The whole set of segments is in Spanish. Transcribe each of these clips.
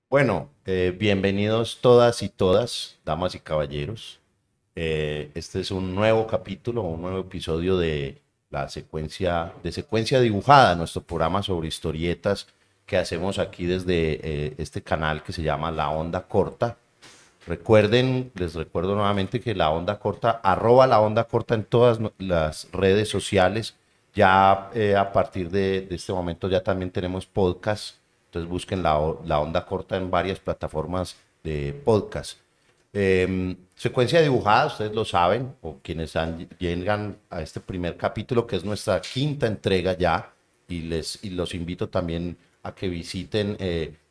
Bueno, bienvenidos todas y todas, damas y caballeros. Este es un nuevo capítulo, un nuevo episodio de la secuencia dibujada, nuestro programa sobre historietas que hacemos aquí desde este canal que se llama La Onda Corta. Les recuerdo nuevamente que la onda corta, arroba la onda corta en todas las redes sociales. Ya a partir de este momento ya también tenemos podcast. Entonces busquen la onda corta en varias plataformas de podcast. Secuencia dibujada, ustedes lo saben, o quienes llegan a este primer capítulo, que es nuestra quinta entrega ya, y los invito también a que visiten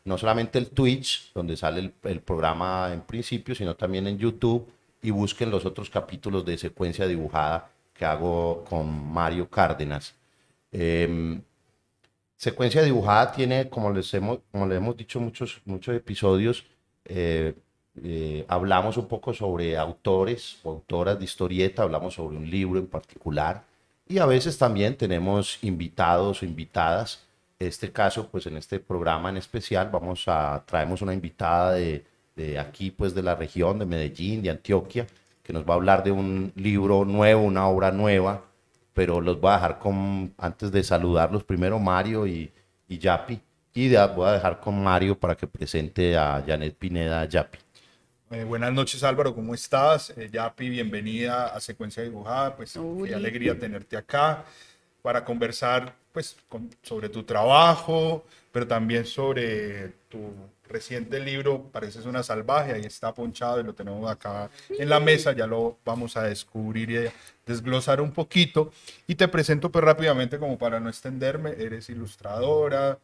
no solamente el Twitch, donde sale el programa en principio, sino también en YouTube, y busquen los otros capítulos de secuencia dibujada que hago con Mario Cárdenas. Eh, Secuencia dibujada tiene, como le hemos dicho, muchos episodios. eh, Hablamos un poco sobre autores o autoras de historieta, hablamos sobre un libro en particular y a veces también tenemos invitados o invitadas. Este caso, pues en este programa en especial, traemos una invitada de aquí, pues de la región de Medellín, de Antioquia, que nos va a hablar de un libro nuevo, una obra nueva, pero los voy a dejar antes de saludarlos, primero Mario y Yapi, voy a dejar con Mario para que presente a Janet Pineda Yapi. Buenas noches Álvaro, ¿cómo estás? Yapi, bienvenida a Secuencia Dibujada, pues qué Uli. alegría tenerte acá para conversar pues sobre tu trabajo, pero también sobre tu reciente libro, Pareces una salvaje, ahí está ponchado y lo tenemos acá en la mesa, ya lo vamos a descubrir y a desglosar un poquito. Y te presento pues rápidamente como para no extenderme, eres ilustradora,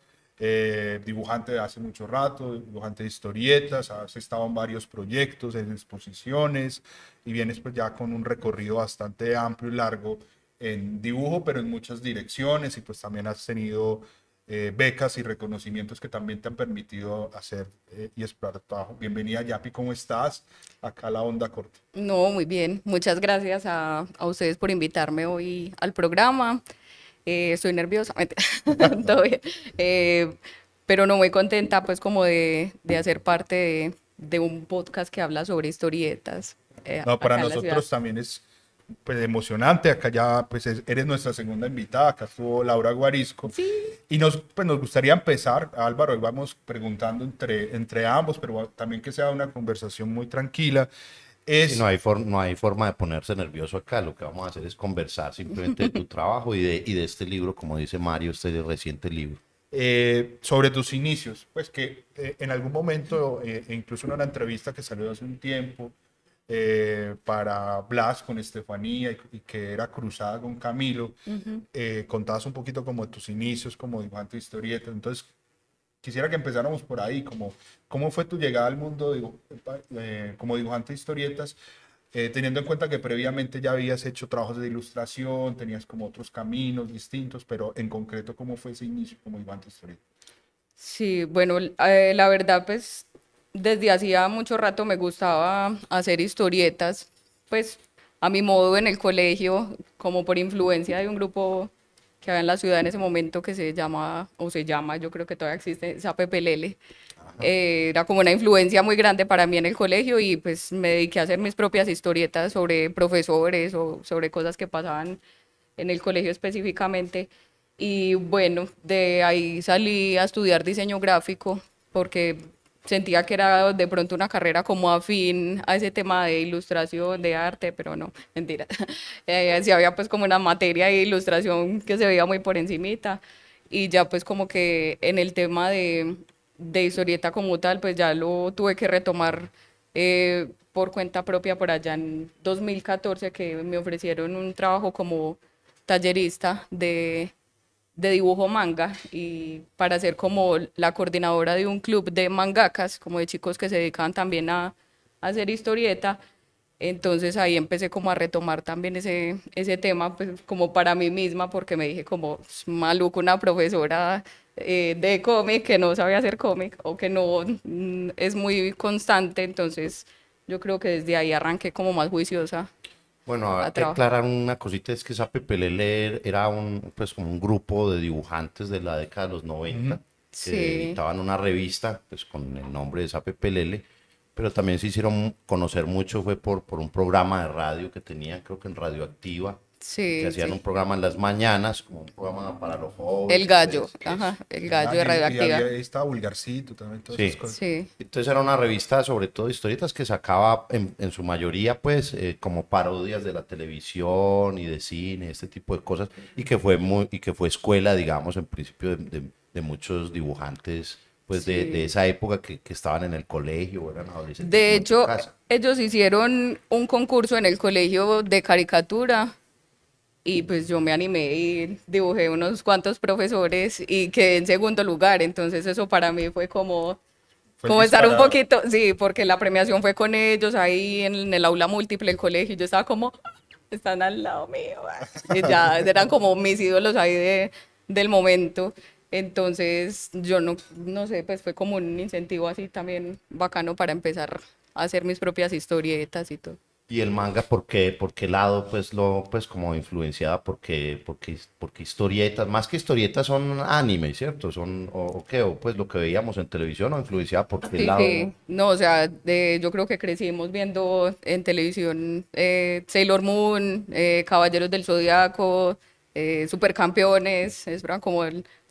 dibujante de hace mucho rato, dibujante de historietas, has estado en varios proyectos, en exposiciones y vienes pues ya con un recorrido bastante amplio y largo en dibujo, pero en muchas direcciones y pues también has tenido becas y reconocimientos que también te han permitido hacer y explorar tu trabajo. Bienvenida Yapi, ¿cómo estás? Acá la onda corta. No, muy bien. Muchas gracias a ustedes por invitarme hoy al programa. Estoy nerviosa, todo bien. Eh, pero no muy contenta pues como de hacer parte de un podcast que habla sobre historietas No, para acá en la ciudad. nosotros también es pues emocionante, acá ya pues eres nuestra segunda invitada, acá estuvo Laura Guarisco Sí. y pues, nos gustaría empezar, Álvaro, hoy vamos preguntando entre ambos, pero también que sea una conversación muy tranquila, Sí, es no hay forma de ponerse nervioso acá. Lo que vamos a hacer es conversar simplemente de tu trabajo y de este libro, como dice Mario, este reciente libro. sobre tus inicios, pues que en algún momento, e incluso en una entrevista que salió hace un tiempo para Blas con Estefanía y que era cruzada con Camilo, contabas un poquito como de tus inicios como dibujante de historietas, entonces quisiera que empezáramos por ahí, como cómo fue tu llegada al mundo como dibujante de historietas, teniendo en cuenta que previamente ya habías hecho trabajos de ilustración, tenías como otros caminos distintos, pero en concreto, ¿cómo fue ese inicio como dibujante de historietas? Sí, bueno, la verdad, pues desde hacía mucho rato me gustaba hacer historietas, pues a mi modo en el colegio, como por influencia de un grupo que había en la ciudad en ese momento que se llama, o se llama, yo creo que todavía existe, Zapepelele. Era como una influencia muy grande para mí en el colegio y pues me dediqué a hacer mis propias historietas sobre profesores o sobre cosas que pasaban en el colegio específicamente. Y bueno, de ahí salí a estudiar diseño gráfico porque sentía que era de pronto una carrera como afín a ese tema de ilustración, de arte, pero no, mentira. Sí había pues como una materia de ilustración que se veía muy por encimita y ya pues como que en el tema de historieta como tal, pues ya lo tuve que retomar por cuenta propia por allá en 2014 que me ofrecieron un trabajo como tallerista de dibujo manga y para ser como la coordinadora de un club de mangakas, como de chicos que se dedicaban también a hacer historieta. Entonces ahí empecé como a retomar también ese tema, pues como para mí misma, porque me dije como "Es maluco una profesora de cómic que no sabe hacer cómic o que no es muy constante". Entonces yo creo que desde ahí arranqué como más juiciosa Bueno, hay a que trabajar. aclarar una cosita, es que Sapepelele era pues como un grupo de dibujantes de la década de los Ujú. 90. Sí, editaban una revista pues, con el nombre de Sape Pelele, pero también se hicieron conocer mucho fue por un programa de radio que tenían, creo que en Radioactiva, que sí, hacían un sí. programa en las mañanas, como un programa para los El jóvenes, gallo, pues, eso. ajá, el Ah, gallo de y Radioactiva. había estaba Vulgarcito también, todas esas Sí. cosas. Sí, Entonces era una revista sobre todo de historietas que sacaba en su mayoría pues como parodias de la televisión y de cine, este tipo de cosas, y que fue escuela, digamos, en principio de muchos dibujantes pues de sí. esa época que estaban en el colegio o eran adolescentes De como en tu hecho, casa. ellos hicieron un concurso en el colegio de caricatura y pues yo me animé y dibujé unos cuantos profesores y quedé en segundo lugar. Entonces eso para mí fue como, Fue el como estar un disparador. poquito, sí, porque la premiación fue con ellos ahí en el aula múltiple del colegio y yo estaba como, están al lado mío. Y ya eran como mis ídolos ahí del momento. Entonces yo no sé, pues fue como un incentivo así también bacano para empezar a hacer mis propias historietas y todo. Y el manga, por qué lado, pues, pues, como influenciada? Porque historietas, más que historietas son anime, ¿cierto? Son, o qué, o pues lo que veíamos en televisión, o influenciada por qué Sí, lado. sí, no, o sea, yo creo que crecimos viendo en televisión Sailor Moon, Caballeros del Zodiaco, Supercampeones, eran como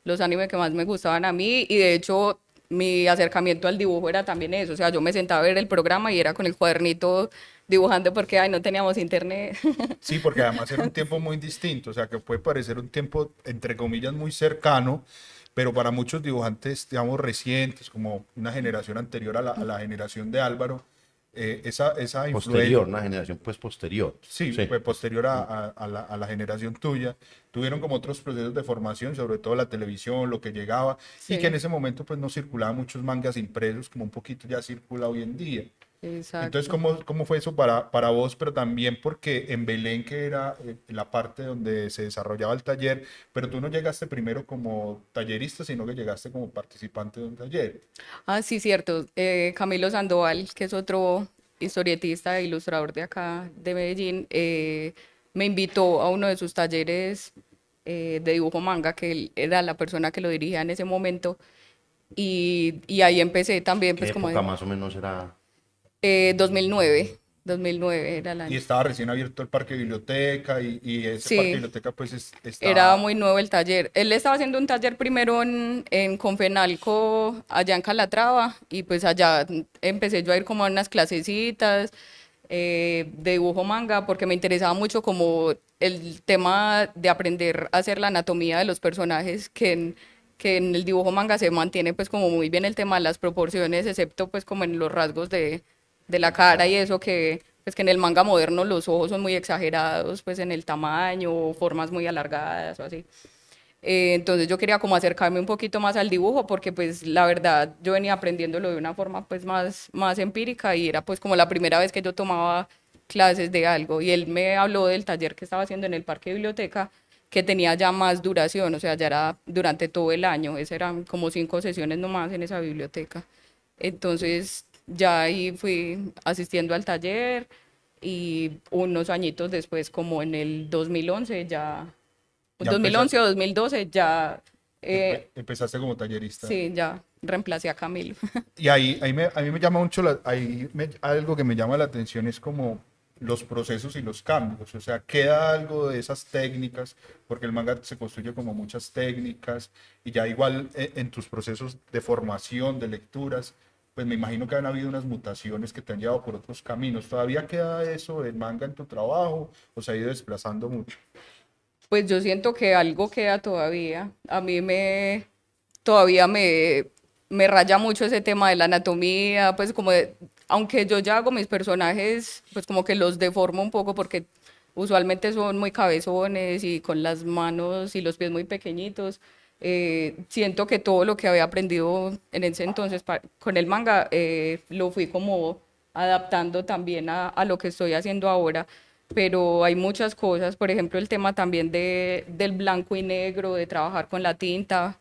los animes que más me gustaban a mí y de hecho mi acercamiento al dibujo era también eso, o sea, yo me sentaba a ver el programa y era con el cuadernito dibujando porque ay, no teníamos internet. Sí, porque además era un tiempo muy distinto, o sea, que puede parecer un tiempo, entre comillas, muy cercano, pero para muchos dibujantes, digamos, recientes, como una generación anterior a la generación de Álvaro, esa influencia, Posterior, una generación pues posterior. sí, Sí. pues posterior a la generación tuya, tuvieron como otros procesos de formación, sobre todo la televisión, lo que llegaba, y que en Sí, ese momento pues no circulaban muchos mangas impresos, como un poquito ya circula hoy en día. Entonces, exacto. ¿cómo fue eso para vos? Pero también porque en Belén, que era la parte donde se desarrollaba el taller, pero tú no llegaste primero como tallerista, sino que llegaste como participante de un taller. Ah, sí, cierto. Camilo Sandoval, que es otro historietista e ilustrador de acá, de Medellín, me invitó a uno de sus talleres de dibujo manga, que él era la persona que lo dirigía en ese momento, y ahí empecé también, ¿Qué pues como época más o menos era? 2009, 2009 era el Y año. estaba recién abierto el parque biblioteca y ese parque Sí, biblioteca pues era está, muy nuevo el taller. Él estaba haciendo un taller primero en Confenalco, allá en Calatrava, y pues allá empecé yo a ir como a unas clasecitas de dibujo manga, porque me interesaba mucho como el tema de aprender a hacer la anatomía de los personajes, que en el dibujo manga se mantiene pues como muy bien el tema de las proporciones, excepto pues como en los rasgos de la cara y eso que pues que en el manga moderno los ojos son muy exagerados, pues en el tamaño, o formas muy alargadas o así. Entonces yo quería como acercarme un poquito más al dibujo porque pues la verdad yo venía aprendiéndolo de una forma pues más empírica y era pues como la primera vez que yo tomaba clases de algo y él me habló del taller que estaba haciendo en el parque biblioteca que tenía ya más duración, o sea, ya era durante todo el año, esas eran como 5 sesiones nomás en esa biblioteca. Entonces ya ahí fui asistiendo al taller y unos añitos después, como en el 2011, ya, ya empeza- 2011 o 2012, ya, empezaste como tallerista. sí, ya reemplacé a Camilo. Y a mí me llama mucho, algo que me llama la atención es como los procesos y los cambios, o sea, queda algo de esas técnicas, porque el manga se construye como muchas técnicas, y ya igual en tus procesos de formación, de lecturas, pues me imagino que han habido unas mutaciones que te han llevado por otros caminos. ¿Todavía queda eso del manga en tu trabajo o se ha ido desplazando mucho? Pues yo siento que algo queda todavía. Todavía me raya mucho ese tema de la anatomía, pues aunque yo ya hago mis personajes, pues como que los deformo un poco porque usualmente son muy cabezones y con las manos y los pies muy pequeñitos. Siento que todo lo que había aprendido en ese entonces con el manga lo fui como adaptando también a lo que estoy haciendo ahora, pero hay muchas cosas, por ejemplo, el tema también del blanco y negro, de trabajar con la tinta,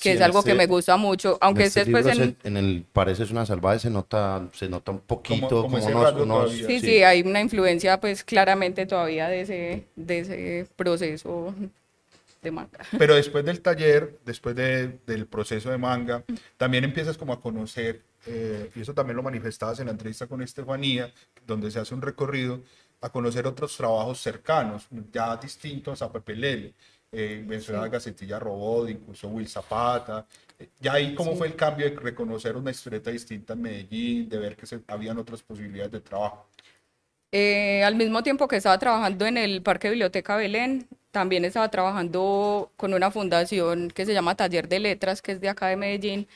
que Sí, es algo que me gusta mucho, en aunque este estés pues libro en... en el Pareces una salvaje se nota un poquito Como como ese rasgo unos, todavía. Sí, sí. sí, hay una influencia pues claramente todavía de ese proceso. de manga. Pero después del taller, después del proceso de manga, también empiezas como a conocer, y eso también lo manifestabas en la entrevista con Estefanía, donde se hace un recorrido, a conocer otros trabajos cercanos, ya distintos a Pepe Lele. Mencionaba Sí. Gacetilla Robot, incluso Will Zapata. Ya ahí cómo Sí. fue el cambio de reconocer una historieta distinta en Medellín, de ver que habían otras posibilidades de trabajo. Al mismo tiempo que estaba trabajando en el Parque Biblioteca Belén, también estaba trabajando con una fundación que se llama Taller de Letras, que es de acá de Medellín,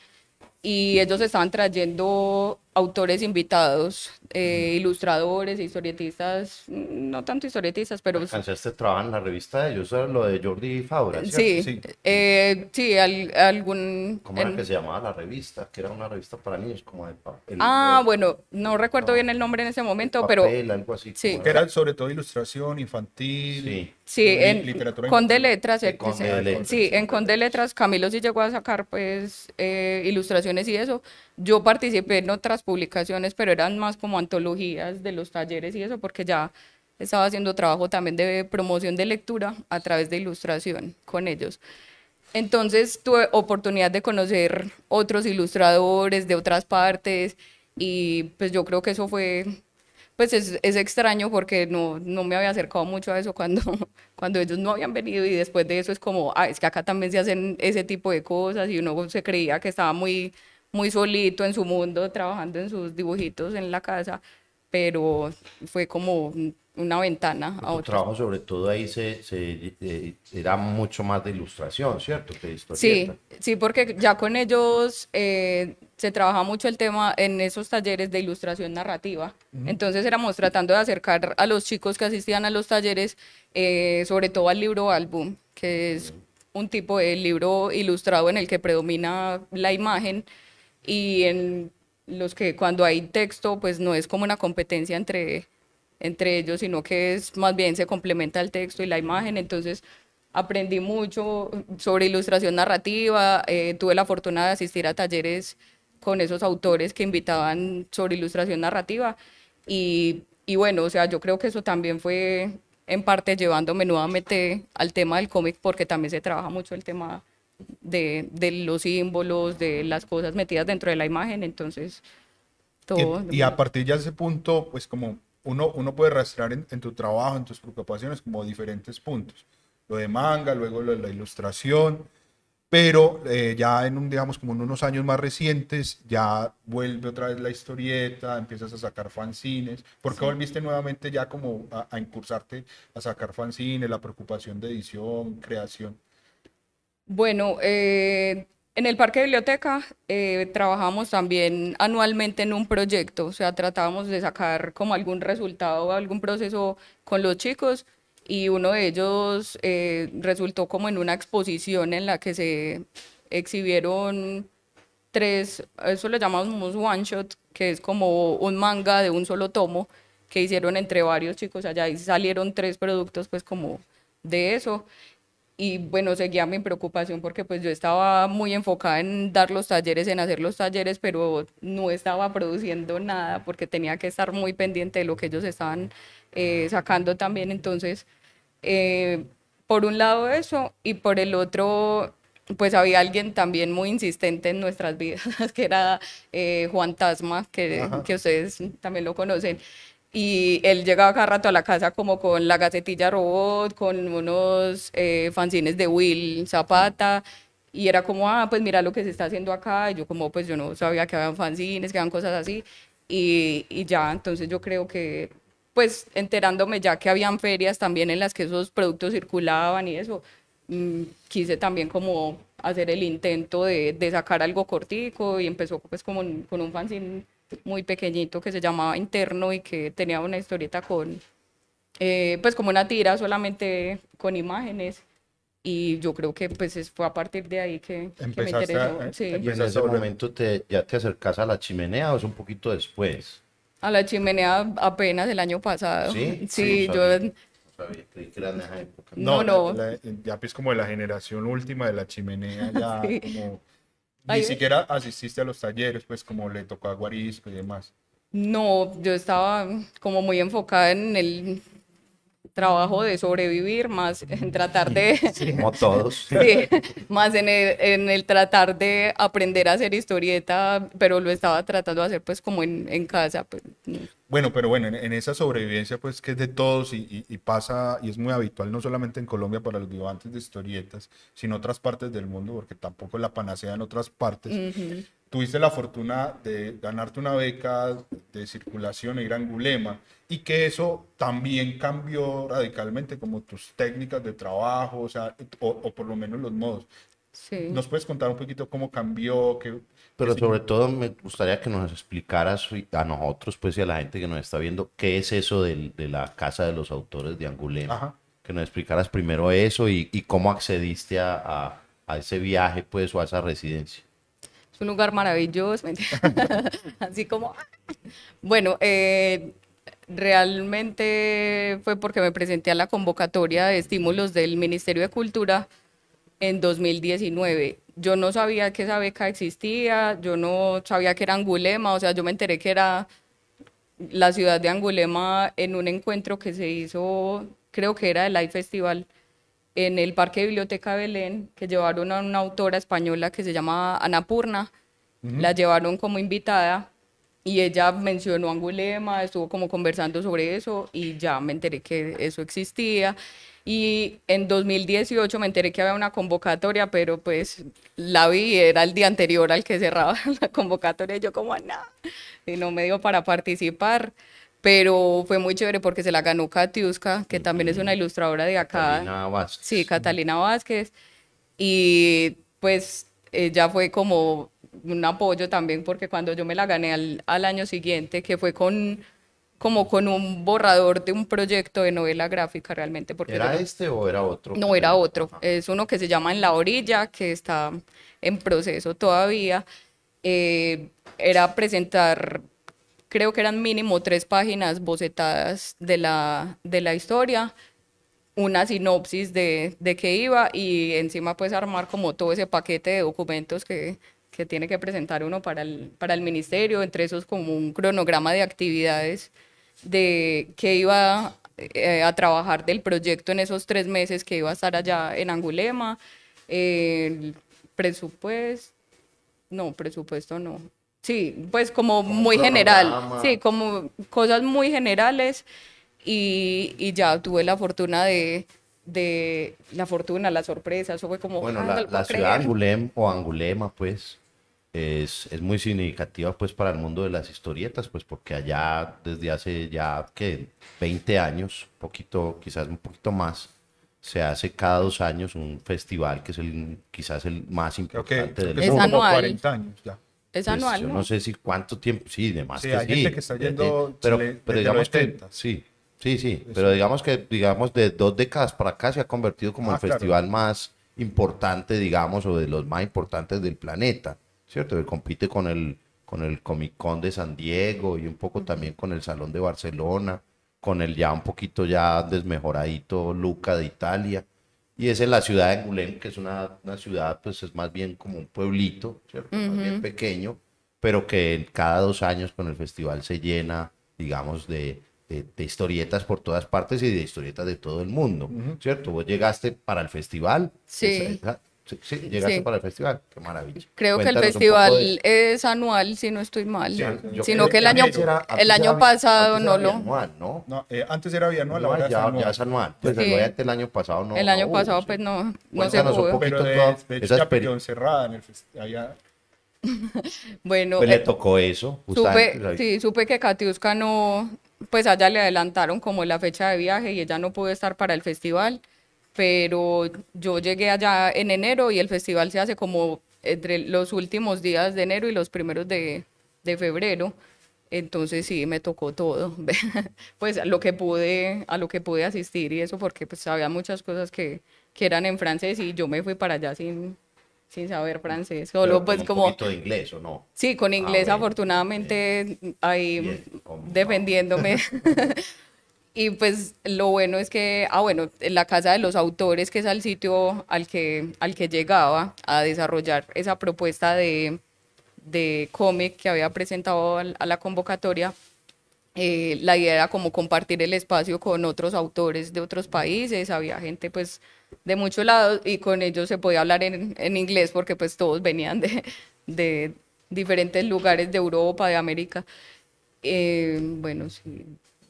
y ellos estaban trayendo autores invitados, ilustradores, historietistas, no tanto historietistas, pero Alcanzaste a trabajar en la revista de ellos, eso era lo de Jordi Fabra, ¿cierto? sí, Sí, sí, algún... ¿Cómo era que se llamaba la revista? Que era una revista para niños, como de papel, Bueno, no recuerdo bien el nombre en ese de momento, pero papel, algo así, sí, como que era. era sobre todo ilustración infantil, Sí, sí, literatura Conde infantil. Letras, de Conde de Letras. sí, en Conde Letras Camilo sí llegó a sacar pues ilustraciones y eso. Yo participé en otras publicaciones, pero eran más como antologías de los talleres y eso, porque ya estaba haciendo trabajo también de promoción de lectura a través de ilustración con ellos. Entonces tuve oportunidad de conocer otros ilustradores de otras partes y pues yo creo que eso fue, pues es extraño porque no me había acercado mucho a eso cuando, cuando ellos no habían venido y después de eso es como, es que acá también se hacen ese tipo de cosas y uno se creía que estaba muy solito en su mundo trabajando en sus dibujitos en la casa, pero fue como una ventana a Tu otras. trabajo sobre todo ahí era mucho más de ilustración, ¿cierto? Que de historieta. Sí, sí, porque ya con ellos se trabaja mucho el tema en esos talleres de ilustración narrativa. Entonces éramos tratando de acercar a los chicos que asistían a los talleres, sobre todo al libro álbum, que es un tipo de libro ilustrado en el que predomina la imagen y en los que cuando hay texto, pues no es como una competencia entre ellos, sino que es más bien se complementa el texto y la imagen. Entonces aprendí mucho sobre ilustración narrativa, tuve la fortuna de asistir a talleres con esos autores que invitaban sobre ilustración narrativa y bueno, o sea, yo creo que eso también fue en parte llevándome nuevamente al tema del cómic porque también se trabaja mucho el tema de los símbolos, de las cosas metidas dentro de la imagen, entonces todo. Y a partir ya de ese punto, pues como uno puede rastrear en tu trabajo, en tus preocupaciones, como diferentes puntos. Lo de manga, luego lo de la ilustración, pero ya en digamos, como en unos años más recientes, ya vuelve otra vez la historieta, empiezas a sacar fanzines. ¿Por qué volviste nuevamente ya como a incursarte a sacar fanzines, la preocupación de edición, creación? Bueno, en el Parque Biblioteca trabajamos también anualmente en un proyecto, o sea, tratábamos de sacar como algún resultado, algún proceso con los chicos y uno de ellos resultó como en una exposición en la que se exhibieron tres, eso lo llamamos one shot, que es como un manga de un solo tomo que hicieron entre varios chicos allá y salieron tres productos pues como de eso. Y bueno, seguía mi preocupación porque pues yo estaba muy enfocada en dar los talleres, en hacer los talleres, pero no estaba produciendo nada porque tenía que estar muy pendiente de lo que ellos estaban sacando también. Entonces, eh, por un lado eso y por el otro, pues había alguien también muy insistente en nuestras vidas, que era Juan Tasma, Ajá. que ustedes también lo conocen. Y él llegaba cada rato a la casa como con la Gacetilla Robot, con unos fanzines de Will Zapata, y era como, pues mira lo que se está haciendo acá, y yo como, pues yo no sabía que habían fanzines, que habían cosas así, y ya, entonces yo creo que, pues enterándome ya que habían ferias también en las que esos productos circulaban y eso, quise también como hacer el intento de sacar algo cortico, y empezó pues como con un fanzine muy pequeñito que se llamaba Interno y que tenía una historieta con, pues como una tira solamente con imágenes y yo creo que pues fue a partir de ahí que me Empezaste interesó, sí. Y en empezaste a ese volver. momento ya te acercas a la chimenea o es un poquito después. A la chimenea apenas el año pasado, ¿Sí? Ah, no sí, yo, sabía. No sabía, creí que era en esa época. no, No, no, ya pues como de la generación última de la chimenea, ya sí. como ni Ay, siquiera asististe a los talleres, pues como le tocó a Guarisco y demás. no, yo estaba como muy enfocada en el trabajo de sobrevivir, más en tratar de, Como todos. sí, más en el tratar de aprender a hacer historieta, pero lo estaba tratando de hacer pues como en casa. Pues, Bueno, pero bueno, en esa sobrevivencia pues que es de todos y pasa y es muy habitual no solamente en Colombia para los dibujantes de historietas, sino en otras partes del mundo, porque tampoco es la panacea en otras partes. ujú. Tuviste la fortuna de ganarte una beca de circulación e ir a Angulema y que eso también cambió radicalmente como tus técnicas de trabajo, o sea, o por lo menos los modos. Sí. ¿Nos puedes contar un poquito cómo cambió? Qué Pero sobre significa? todo me gustaría que nos explicaras a nosotros, pues, y a la gente que nos está viendo, qué es eso de la Casa de los Autores de Angulema. Ajá. Que nos explicaras primero eso y cómo accediste a ese viaje, pues, o a esa residencia. Es un lugar maravilloso, mentira. Así como... Bueno, realmente fue porque me presenté a la convocatoria de estímulos del Ministerio de Cultura en 2019. Yo no sabía que esa beca existía, yo no sabía que era Angulema, o sea, yo me enteré que era la ciudad de Angulema en un encuentro que se hizo, creo que era el Live Festival, en el Parque Biblioteca Belén, que llevaron a una autora española que se llama Ana Purna, la llevaron como invitada y ella mencionó Angulema, estuvo como conversando sobre eso y ya me enteré que eso existía. Y en 2018 me enteré que había una convocatoria, pero pues la vi, era el día anterior al que cerraba la convocatoria y yo como, nada, y no me dio para participar. Pero fue muy chévere porque se la ganó Katiuska, que también es una ilustradora de acá. Catalina Sí, Vázquez. Catalina Vázquez. Y pues ella fue como un apoyo también porque cuando yo me la gané al año siguiente, que fue como con un borrador de un proyecto de novela gráfica realmente, porque yo ¿Era no, este o era otro que no era tenía? otro, Ajá. es uno que se llama En la orilla, que está en proceso todavía. Era presentar, creo que eran mínimo 3 páginas bocetadas de la historia, una sinopsis de qué iba y encima pues armar como todo ese paquete de documentos que tiene que presentar uno para el ministerio, entre esos como un cronograma de actividades de qué iba a trabajar del proyecto en esos 3 meses que iba a estar allá en Angulema, el presupuesto, no, presupuesto no. Sí, pues como Como un muy general, sí, cronograma. como cosas muy generales y ya tuve la fortuna la fortuna, la sorpresa, eso fue como, Bueno, ah, no lo la puedo ciudad creer. Angulem o Angulema, pues, es muy significativa, pues, para el mundo de las historietas, pues, porque allá desde hace ya, ¿qué? 20 años, poquito, quizás un poquito más, se hace cada 2 años un festival que es quizás el más importante Creo del que Es son mundo. como anual, 40 años ya. es Pues anual, yo no ¿no? sé si cuánto tiempo, sí, de más Sí, que hay gente sí, que está yendo pero desde los digamos que 70. sí, sí, sí, pero Sí. digamos de 2 décadas para acá se ha convertido como el Claro. festival más importante, digamos, o de los más importantes del planeta, ¿cierto? Que compite con el Comic Con de San Diego y un poco también con el Salón de Barcelona, con el ya un poquito ya desmejoradito Luca de Italia. Y es en la ciudad de Angulem, que es una ciudad, pues es más bien como un pueblito, ¿cierto? Más bien Ujú. pequeño, pero que cada 2 años con el festival se llena, digamos, de historietas por todas partes y de historietas de todo el mundo, ¿cierto? Vos llegaste para el festival, Sí, sí, sí, llegaste sí. para el festival, qué maravilla. Creo que el Cuéntanos un poco de festival eso. es anual, si no estoy Sí, mal, Yo sino creo que que el año pasado antes era no lo, bianual, ¿no? no, antes era bianual, Anual, ahora es ya anual. es anual. Ya Pues es sí, anual. obviamente el año pasado el no año hubo, pasado ¿sí? pues no se Cuéntanos un pudo. Pero poquito toda de hecho esa ya pidió experiencia. encerrada allá. Bueno, Pues le tocó eso, justamente. supe que Katiuska no, pues allá le adelantaron como la fecha de viaje y ella no pudo estar para el festival, pero yo llegué allá en enero y el festival se hace como entre los últimos días de enero y los primeros de febrero. Entonces sí, me tocó todo, pues a lo que pude asistir y eso porque pues había muchas cosas que eran en francés y yo me fui para allá sin saber francés, Pero solo con pues un como poquito de inglés, ¿o no? sí, con Ah, inglés bueno, bien, afortunadamente ahí bien. No. defendiéndome. Y pues lo bueno es que, bueno, en la Casa de los Autores, que es el sitio al que llegaba a desarrollar esa propuesta de cómic que había presentado a la convocatoria, La idea era como compartir el espacio con otros autores de otros países, había gente pues de muchos lados y con ellos se podía hablar en inglés porque pues todos venían de diferentes lugares de Europa, de América, bueno, sí,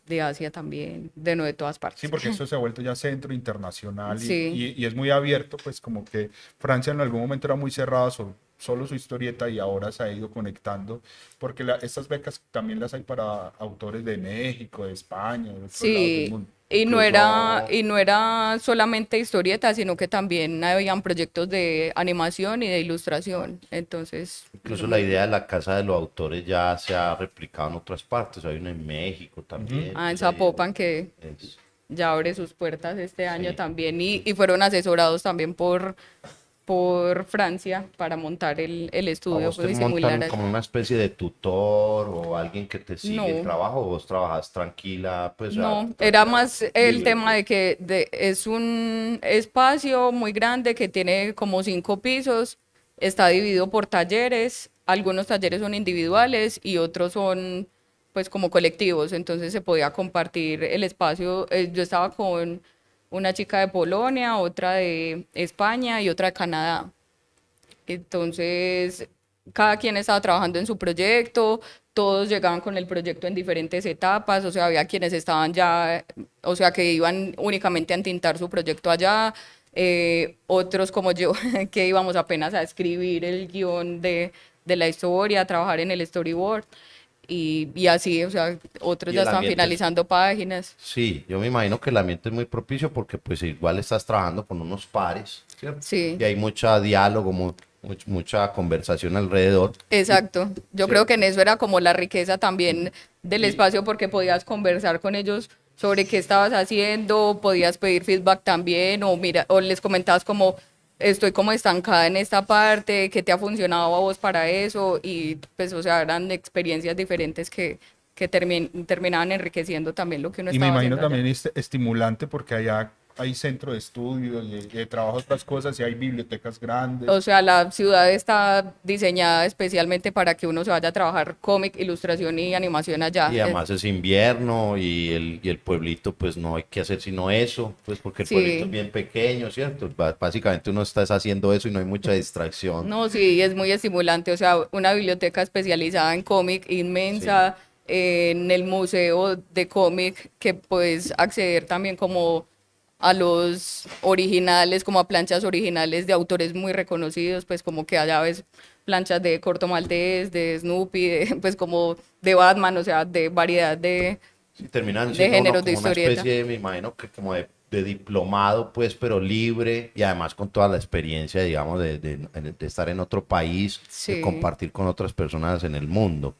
de Asia también, de no de todas Sí, partes. porque esto se ha vuelto ya centro internacional Sí, y es muy abierto, pues como que Francia en algún momento era muy cerrada solo su historieta y ahora se ha ido conectando, porque estas becas también las hay para autores de México, de España, de otros lados del sí, mundo. Incluso, y no era solamente historietas, sino que también habían proyectos de animación y de ilustración, entonces, incluso la idea de la casa de los autores ya se ha replicado en otras partes. Hay una en México Ujú. también. en Pues ahí Zapopan que es- ya abre sus puertas este año sí. también y fueron asesorados también por Francia para montar el ¿A estudio vos te pues, y montan simular. como una especie de tutor o alguien que te sigue el No, trabajo o vos trabajas tranquila, pues, no, era tranquila, más el libre, tema pues? de que es un espacio muy grande que tiene como 5 pisos, está dividido por talleres, algunos talleres son individuales y otros son pues como colectivos, entonces se podía compartir el espacio. Yo estaba con una chica de Polonia, otra de España y otra de Canadá. Entonces, cada quien estaba trabajando en su proyecto, todos llegaban con el proyecto en diferentes etapas, o sea, había quienes estaban ya, o sea, que iban únicamente a entintar su proyecto allá, otros como yo, que íbamos apenas a escribir el guión de la historia, a trabajar en el storyboard, y así, o sea, otros Y ya el están ambiente es, finalizando páginas. sí, yo me imagino que el ambiente es muy propicio porque pues igual estás trabajando con unos pares, ¿cierto? Y Sí. hay mucha diálogo, mucha conversación alrededor, Exacto. Yo creo que ¿cierto? en eso era como la riqueza también del Y, espacio porque podías conversar con ellos sobre qué estabas haciendo, podías pedir feedback también o mira, o les comentabas como estoy como estancada en esta parte, qué te ha funcionado a vos para eso y pues o sea, eran experiencias diferentes que terminaban enriqueciendo también lo que uno Y me estaba imagino haciendo allá. también estimulante porque allá hay centro de estudio y de trabajo otras cosas y hay bibliotecas O grandes. sea, la ciudad está diseñada especialmente para que uno se vaya a trabajar cómic, ilustración y animación allá. y además es invierno y el pueblito pues no hay que hacer sino eso, pues porque el pueblito es Sí. bien pequeño, ¿cierto? Básicamente uno está haciendo eso y no hay mucha distracción. No, sí, es muy estimulante. O sea, una biblioteca especializada en cómic Sí. inmensa, en el museo de cómic, que puedes acceder también como a los originales, como a planchas originales de autores muy reconocidos, pues como que allá ves planchas de Corto Maltés, de Snoopy, pues como de Batman, o sea, de variedad Sí, terminan de siendo uno géneros de como una historieta. especie, me imagino que como de diplomado, pues, pero libre y además con toda la experiencia, digamos, de estar en otro país, de Sí. compartir con otras personas en el mundo.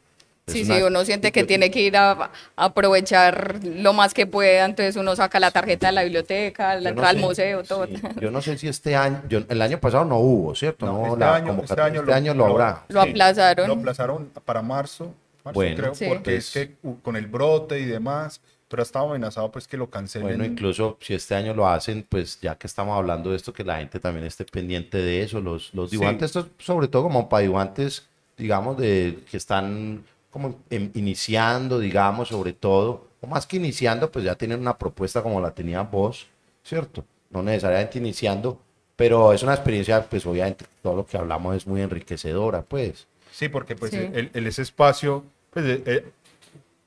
Es Sí, sí, una, uno siente que tiene que ir a aprovechar lo más que pueda, entonces uno saca la tarjeta de la biblioteca, la yo no entrada al sé, museo, todo. sí, yo no sé si este año, el año pasado no hubo, ¿cierto? No, No la este convocatoria, año este año lo habrá, Lo sí. lo aplazaron. aplazaron para marzo Bueno, creo, Sí, porque es pues que con el brote y demás, pero ha estado amenazado pues que lo bueno, cancelen. incluso si este año lo hacen, pues ya que estamos hablando de esto, que la gente también esté pendiente de eso. Los Sí, dibujantes, esto es sobre todo como para dibujantes, digamos, que están como iniciando, digamos, sobre todo, o más que iniciando, pues ya tienen una propuesta como la tenía vos, ¿cierto? No necesariamente iniciando, pero es una experiencia, pues obviamente todo lo que hablamos es muy enriquecedora, pues. sí, porque pues sí. ese espacio, pues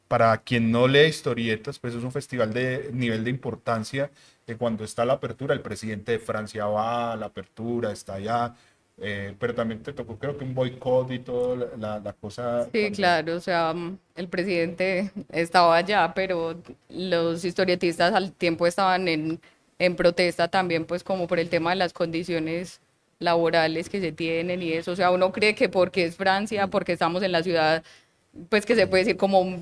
para quien no lee historietas, pues es un festival de nivel de importancia que cuando está la apertura, el presidente de Francia va a la apertura, está allá, pero también te tocó creo que un boicot y todo la cosa Sí, cuando... claro, o sea, el presidente estaba allá, pero los historietistas al tiempo estaban en protesta también, pues como por el tema de las condiciones laborales que se tienen y eso. O sea, uno cree que porque es Francia, porque estamos en la ciudad, pues que se puede decir como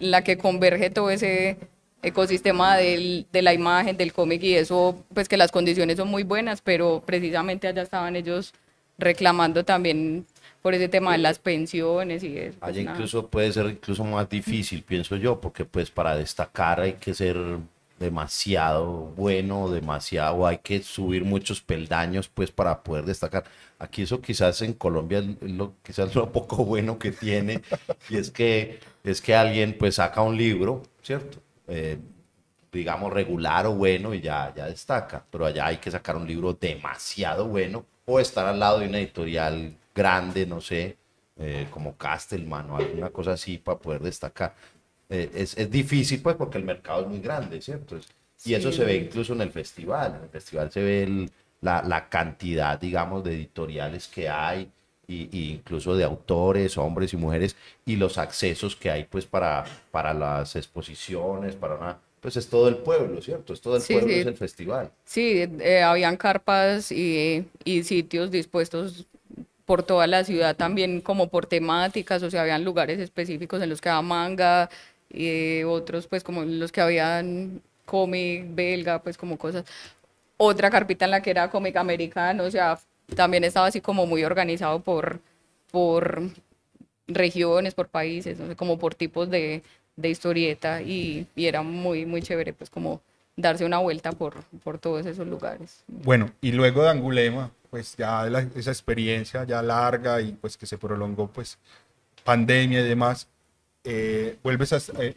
la que converge todo ese ecosistema de la imagen, del cómic y eso, pues que las condiciones son muy buenas, pero precisamente allá estaban ellos reclamando también por ese tema de las pensiones y eso, pues Allá nada. incluso puede ser incluso más difícil, pienso yo, porque pues para destacar hay que ser demasiado bueno, demasiado, hay que subir muchos peldaños pues para poder destacar. Aquí eso quizás en Colombia quizás lo poco bueno que tiene y es que alguien pues saca un libro, ¿cierto? Digamos regular o bueno y ya destaca, pero allá hay que sacar un libro demasiado bueno o estar al lado de una editorial grande, no sé, como Castelman o alguna cosa así para poder destacar. Es difícil pues porque el mercado es muy grande, ¿cierto? Y eso se ve Sí, incluso en el festival se ve la cantidad, digamos, de editoriales que hay y incluso de autores, hombres y mujeres, y los accesos que hay pues para las exposiciones, pues es todo el pueblo, ¿cierto? Es todo el sí, pueblo, es sí, el festival. sí, habían carpas y sitios dispuestos por toda la ciudad también como por temáticas, o sea, habían lugares específicos en los que había manga y otros pues como en los que habían cómic belga, pues como cosas. Otra carpita en la que era cómic americano, o sea, también estaba así como muy organizado por regiones, por países, no sé, como por tipos de historieta y era muy, muy chévere pues como darse una vuelta por todos esos lugares. Bueno, y luego de Angulema, pues ya esa experiencia ya larga y pues que se prolongó, pues pandemia y demás,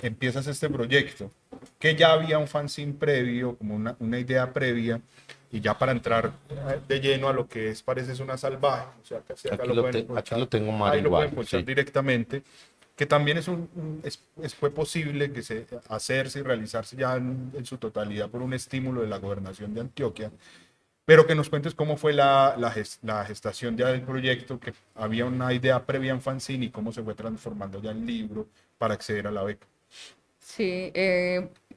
empiezas este proyecto, que ya había un fanzine previo, como una idea previa, y ya para entrar de lleno a lo que es Pareces una salvaje, o sea, que acá lo pueden Aquí ponchar, lo tengo mal ahí lo pueden igual, ponchar sí. directamente, que también fue posible que hacerse y realizarse ya en su totalidad por un estímulo de la gobernación de Antioquia, pero que nos cuentes cómo fue la gestación ya del proyecto, que había una idea previa en fanzine y cómo se fue transformando ya en libro para acceder a la beca. Sí,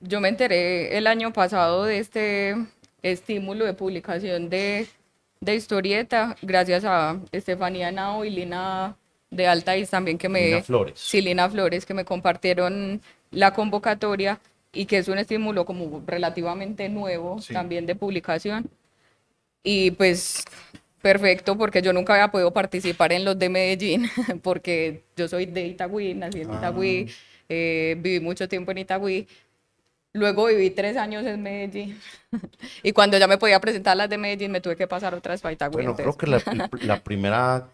yo me enteré el año pasado de este estímulo de publicación de historieta, gracias a Estefanía Nao y Lina de Altaís también Lina sí, Flores. Lina Flores, que me compartieron la convocatoria y que es un estímulo como relativamente nuevo Sí. también de publicación. Y pues perfecto, porque yo nunca había podido participar en los de Medellín, porque yo soy de Itagüí, nací en Ah, Itagüí, viví mucho tiempo en Itagüí, luego viví 3 años en Medellín, y cuando ya me podía presentar las de Medellín me tuve que pasar otra vez para Itagüí, Bueno, creo entonces. que la primera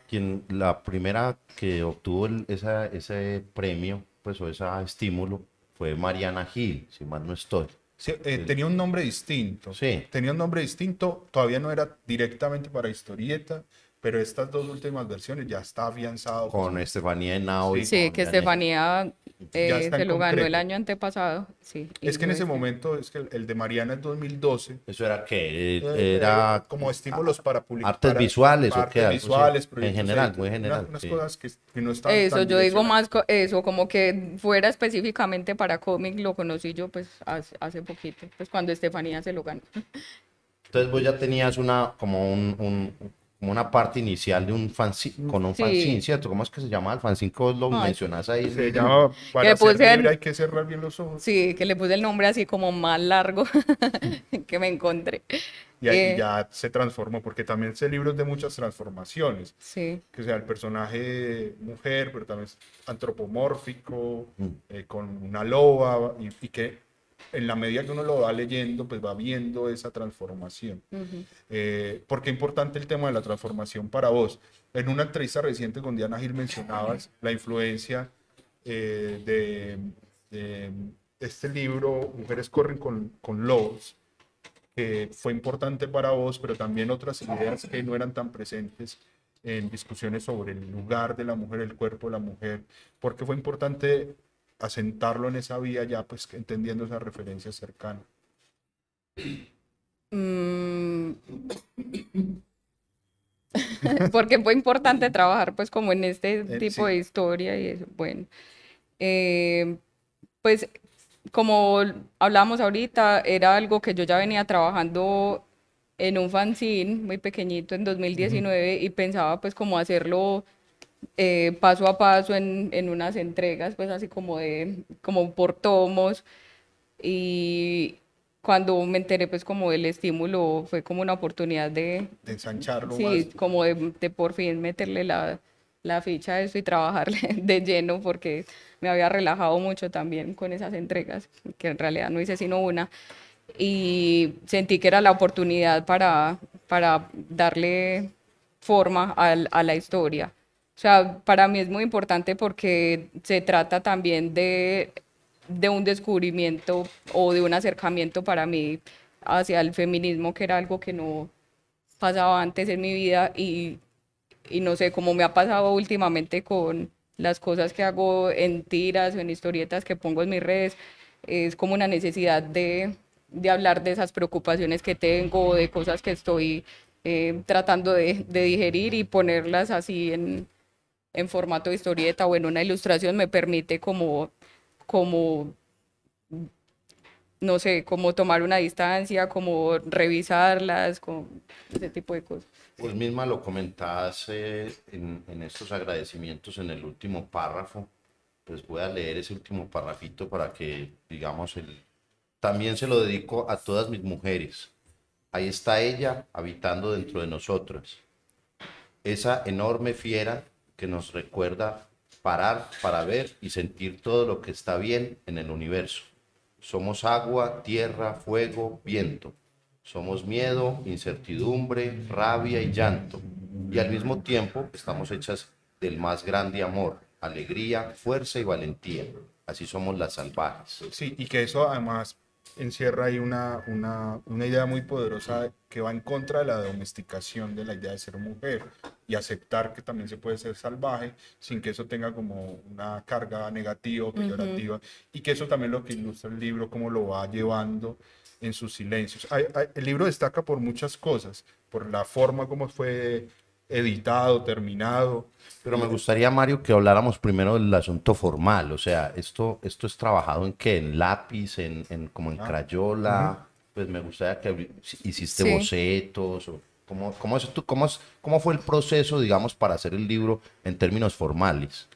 que obtuvo ese premio, pues o ese estímulo, fue Mariana Gil, si mal no estoy. sí, Sí, tenía un nombre distinto. sí, Tenía un nombre distinto, todavía no era directamente para historieta, pero estas dos últimas versiones ya está afianzado, pues, con Estefanía Henao y sí, Sí, con que Janet. Estefanía ya está en se lo ganó el concreto. año antepasado, sí, Es que en hizo ese este. momento, es que el de Mariana es 2012, ¿Eso era qué? ¿Era como estímulos para publicar, artes visuales para o qué? artes Algo así. visuales, En proyectos general, muy editoriales, general, unas sí. cosas que no estaban Eso, tan yo digo direccionadas. más eso, como que fuera específicamente para cómic, lo conocí yo pues hace poquito, pues cuando Estefanía se lo ganó. Entonces vos ya tenías como una parte inicial de un fanzine, con un fanzine, Sí, ¿cierto? ¿Cómo es que se llama el fanzine que vos lo ay, mencionás ahí? Se llama que Para le ser libre puse, hay que cerrar bien los ojos. sí, que le puse el nombre así como más largo que me encontré. Y Eh, ya se transformó, porque también ese libro es de muchas transformaciones, sí, que sea el personaje mujer, pero también es antropomórfico, Mm. con una loba, y que en la medida que uno lo va leyendo, pues va viendo esa transformación. ujú. ¿Por qué es importante el tema de la transformación para vos? En una entrevista reciente con Diana Gil mencionabas la influencia de este libro, Mujeres corren con lobos, que fue importante para vos, pero también otras ideas que no eran tan presentes en discusiones sobre el lugar de la mujer, el cuerpo de la mujer, porque fue importante asentarlo en esa vía ya, pues entendiendo esa referencia cercana. Mm, porque fue importante trabajar pues como en este tipo de Sí, historia y eso. Bueno, eh, pues como hablamos ahorita, era algo que yo ya venía trabajando en un fanzine muy pequeñito en ujú, 2019 y pensaba pues como hacerlo paso a paso en unas entregas, pues así como por tomos. Y cuando me enteré pues como del estímulo, fue como una oportunidad de, de ensancharlo más. sí, como de por fin meterle la ficha de eso y trabajarle de lleno porque me había relajado mucho también con esas entregas, que en realidad no hice sino una. Y sentí que era la oportunidad para darle forma a la historia. O sea, para mí es muy importante porque se trata también de un descubrimiento o de un acercamiento para mí hacia el feminismo, que era algo que no pasaba antes en mi vida y no sé, cómo me ha pasado últimamente con las cosas que hago en tiras o en historietas que pongo en mis redes, es como una necesidad de hablar de esas preocupaciones que tengo, de cosas que estoy tratando de digerir y ponerlas así en formato de historieta o en una ilustración me permite como, no sé, como tomar una distancia, como revisarlas, como ese tipo de cosas. Pues misma lo comentabas en estos agradecimientos en el último párrafo, pues voy a leer ese último párrafito para que, digamos, también se lo dedico a todas mis mujeres. Ahí está ella habitando dentro de nosotras, esa enorme fiera que nos recuerda parar para ver y sentir todo lo que está bien en el universo. Somos agua, tierra, fuego, viento. Somos miedo, incertidumbre, rabia y llanto. Y al mismo tiempo estamos hechas del más grande amor, alegría, fuerza y valentía. Así somos las salvajes. Sí, y que eso además encierra ahí una idea muy poderosa que va en contra de la domesticación de la idea de ser mujer y aceptar que también se puede ser salvaje sin que eso tenga como una carga negativa o peyorativa, y que eso también lo que ilustra el libro, cómo lo va llevando en sus silencios. El libro destaca por muchas cosas, por la forma como fue editado, terminado. Pero me gustaría, Mario, que habláramos primero del asunto formal. O sea, esto es trabajado en qué, en lápiz, como en crayola. Pues me gustaría que hiciste Sí. bocetos. O ¿cómo fue el proceso, digamos, para hacer el libro en términos formales?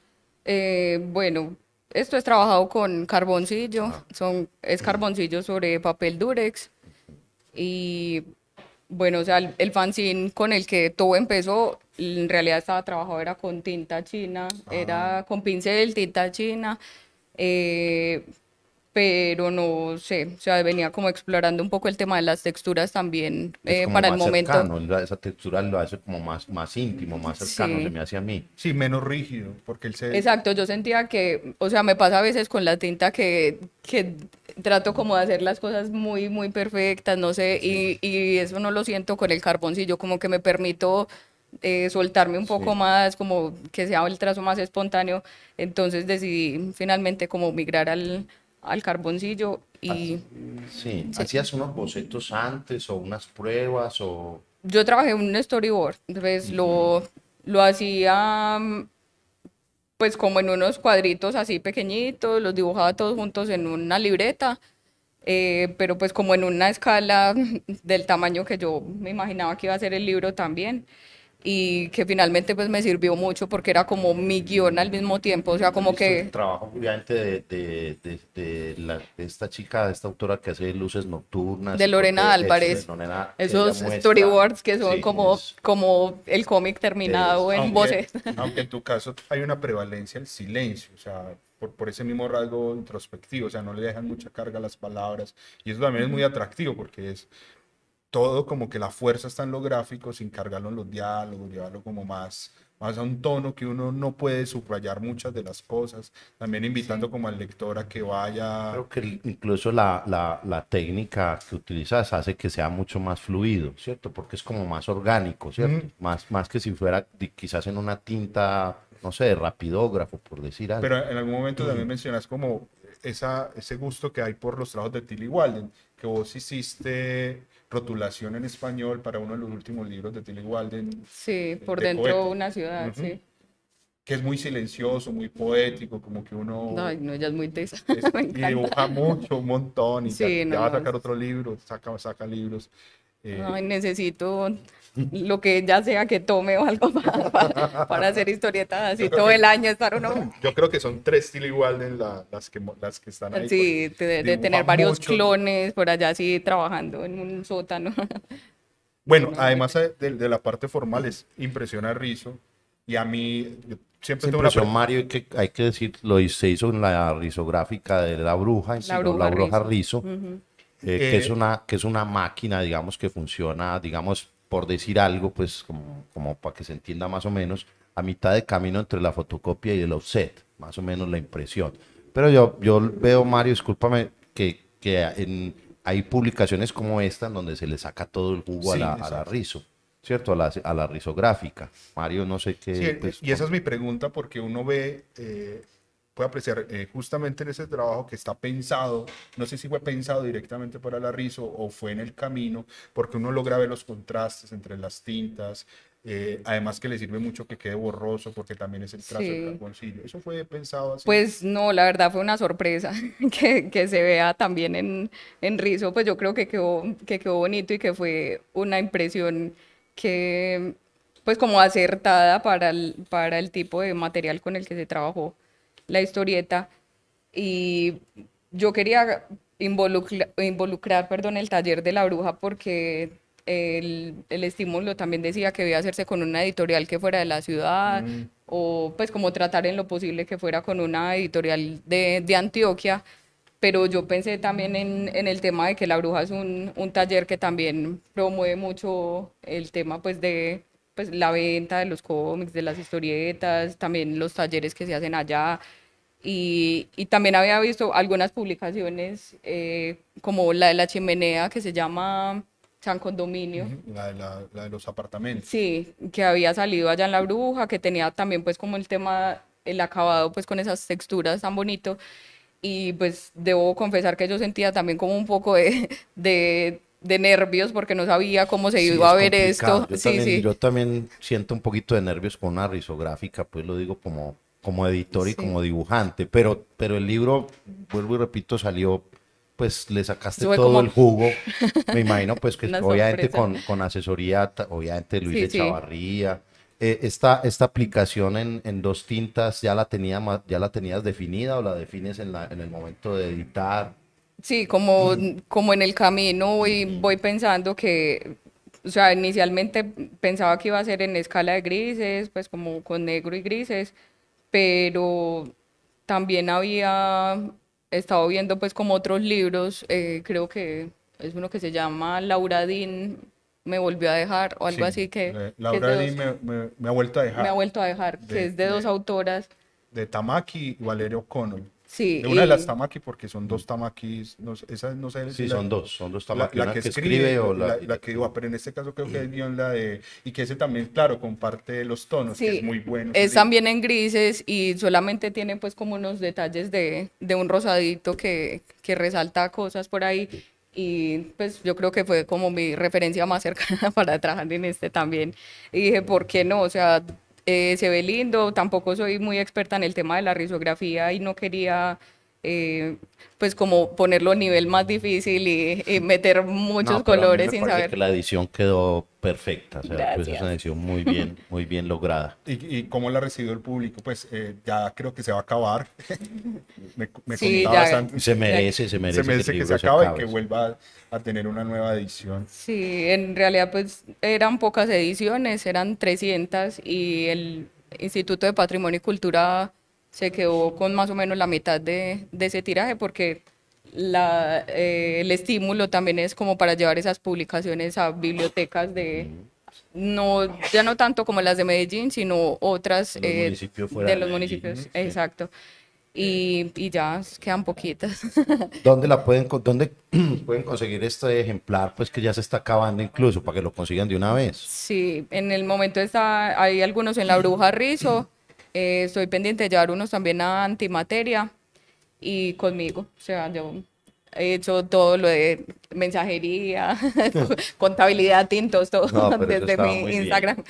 Bueno, esto es trabajado con carboncillo, es carboncillo sobre papel durex y bueno, o sea, el fanzine con el que todo empezó, en realidad estaba trabajado, era con tinta china, era con pincel, tinta china, eh, pero no sé, o sea, venía como explorando un poco el tema de las texturas también Es como para el más momento. cercano, esa textura lo hace como más íntimo, más cercano, se Sí. me hace a mí. Sí, menos rígido, porque él se... Exacto, yo sentía que, o sea, me pasa a veces con la tinta que trato como de hacer las cosas muy, muy perfectas, no sé, y eso no lo siento con el carboncillo, como que me permito soltarme un poco Sí. más, como que sea el trazo más espontáneo, entonces decidí finalmente como migrar al carboncillo y Sí, sí. ¿hacías unos bocetos antes o unas pruebas o...? Yo trabajé en un storyboard, entonces lo hacía pues como en unos cuadritos así pequeñitos, los dibujaba todos juntos en una libreta, pero pues como en una escala del tamaño que yo me imaginaba que iba a ser el libro también, y que finalmente pues me sirvió mucho porque era como mi guión al mismo tiempo, o sea, ¿Has como visto el que trabajo obviamente de esta chica, de esta autora que hace luces nocturnas? de Y Lorena porque eso de Álvarez, Lorena, que ella esos muestra, storyboards que son sí, como el cómic terminado en Aunque, voces. aunque en tu caso hay una prevalencia del silencio, o sea, por ese mismo rasgo introspectivo, o sea, no le dejan mucha carga a las palabras, y eso también es muy atractivo porque es todo como que la fuerza está en lo gráfico sin cargarlo en los diálogos, llevarlo como más a un tono que uno no puede subrayar muchas de las cosas, también invitando Sí. como al lector a que vaya... creo que incluso la técnica que utilizas hace que sea mucho más fluido, ¿cierto? Porque es como más orgánico, ¿cierto? Mm, Más que si fuera quizás en una tinta, no sé, de rapidógrafo, por decir algo. pero en algún momento también mencionas como ese gusto que hay por los trabajos de Tilly Walden, que vos hiciste rotulación en español para uno de los últimos libros de Tilly Walden, Sí, por de dentro de cohete, una ciudad, ujú, sí. que es muy silencioso, muy poético, como que uno Ay, no, ella es muy tesa, me y encanta. dibuja mucho, un montón, y ya, Sí, no, ya va a no. sacar otro libro, saca libros. Ay, eh, necesito lo que ya sea que tome o algo para hacer historietas yo así creo todo el que, año, estar uno. yo creo que son tres Tilly Walden las que están ahí, porque Sí, de dibuja tener varios mucho. clones por allá así trabajando en un sótano. Sí, Bueno, no, es muy además tesa. de la parte formal, es impresiona Rizo, Y a mí, yo siempre Esa tengo una impresión, Mario, hay que decir, se hizo en la risográfica de La Bruja, en sí, La ¿no? La bruja Bruja Rizo. Rizo, Ujú. que es una máquina, digamos, que funciona, digamos, por decir algo, pues como para que se entienda más o menos, a mitad de camino entre la fotocopia y el offset, más o menos la impresión. Pero yo veo, Mario, discúlpame, hay publicaciones como esta en donde se le saca todo el jugo Sí, a la exacto. rizo, ¿cierto? A la risográfica. Mario, no sé Sí, qué, pues, y esa es mi pregunta porque uno ve, puede apreciar justamente en ese trabajo que está pensado, no sé si fue pensado directamente para la rizo o fue en el camino, porque uno logra ver los contrastes entre las tintas, además que le sirve mucho que quede borroso porque también es el trazo del Sí. carboncillo. ¿Eso fue pensado así? Pues no, la verdad fue una sorpresa que se vea también en Rizo, pues yo creo que quedó bonito y que fue una impresión que, pues como acertada para el tipo de material con el que se trabajó la historieta. Y yo quería involucrar, perdón, el taller de la bruja porque el estímulo también decía que debía hacerse con una editorial que fuera de la ciudad Mm, o pues como tratar en lo posible que fuera con una editorial de Antioquia, pero yo pensé también en el tema de que la bruja es un taller que también promueve mucho el tema pues de pues, la venta de los cómics, de las historietas, también los talleres que se hacen allá. Y también había visto algunas publicaciones como la de la chimenea que se llama San Condominio. ujú, la de los apartamentos. Sí, que había salido allá en La Bruja, que tenía también pues como el tema, el acabado pues con esas texturas tan bonito. Y pues debo confesar que yo sentía también como un poco de nervios porque no sabía cómo se Sí, iba es a ver complicado. esto. Sí, sí, Yo también siento un poquito de nervios con una risográfica, pues lo digo como editor y como sí. dibujante, pero el libro, vuelvo y repito, salió, pues le sacaste Eso fue todo el como jugo. Me imagino pues que una obviamente sorpresa. con asesoría, obviamente Luis Sí, de sí. Chavarría. Esta aplicación en dos tintas, ya la tenías definida o la defines en el momento de editar? Sí, como en el camino voy pensando que, o sea, inicialmente pensaba que iba a ser en escala de grises, pues como con negro y grises, pero también había estado viendo pues como otros libros, creo que es uno que se llama Laura Dean me volvió a dejar o algo Sí, así que es Laura de Lee dos, me ha vuelto a me ha dejar. vuelto a dejar, que De, es de dos de, autoras, de Tamaki y Valerio O'Connell. sí, De una de las Tamaki, porque son dos Tamakis, no, esa no sé si Sí, la, son dos la tamaquinas que que escribe escribe o y la que dibuja, pero en este caso creo que es bien la de, y que ese también, claro, comparte los tonos, que es sí, muy bueno ese es libro. también en grises y solamente tiene pues como unos detalles de un rosadito que resalta cosas por ahí y pues yo creo que fue como mi referencia más cercana para trabajar en este también. Y dije, ¿por qué no? O sea, se ve lindo, tampoco soy muy experta en el tema de la risografía y no quería eh, pues como ponerlo a nivel más difícil y meter muchos No, pero a mí colores me sin parece que saber. la edición quedó perfecta, o sea, pues es una Gracias. edición muy bien lograda. Y cómo la recibió el público? Pues ya creo que se va a acabar. Me Sí, contabas ya, antes, ya. Se se merece que el merece que se libro se acabe y acabe. que vuelva a tener una nueva edición. Sí, en realidad pues eran pocas ediciones, eran 300 y el Instituto de Patrimonio y Cultura se quedó con más o menos la mitad de ese tiraje porque el estímulo también es como para llevar esas publicaciones a bibliotecas no, ya no tanto como las de Medellín, sino otras Los municipios fuera de de los Medellín. municipios, Sí. exacto. Y ya quedan poquitas. ¿Dónde la pueden, dónde pueden conseguir este ejemplar? Pues que ya se está acabando incluso, para que lo consigan de una vez. Sí, en el momento hay algunos en la Bruja Rizo, estoy pendiente de llevar unos también a Antimateria y conmigo, o sea, yo he hecho todo lo de mensajería, contabilidad, tintos, todo No, pero eso desde estaba mi muy bien. Instagram.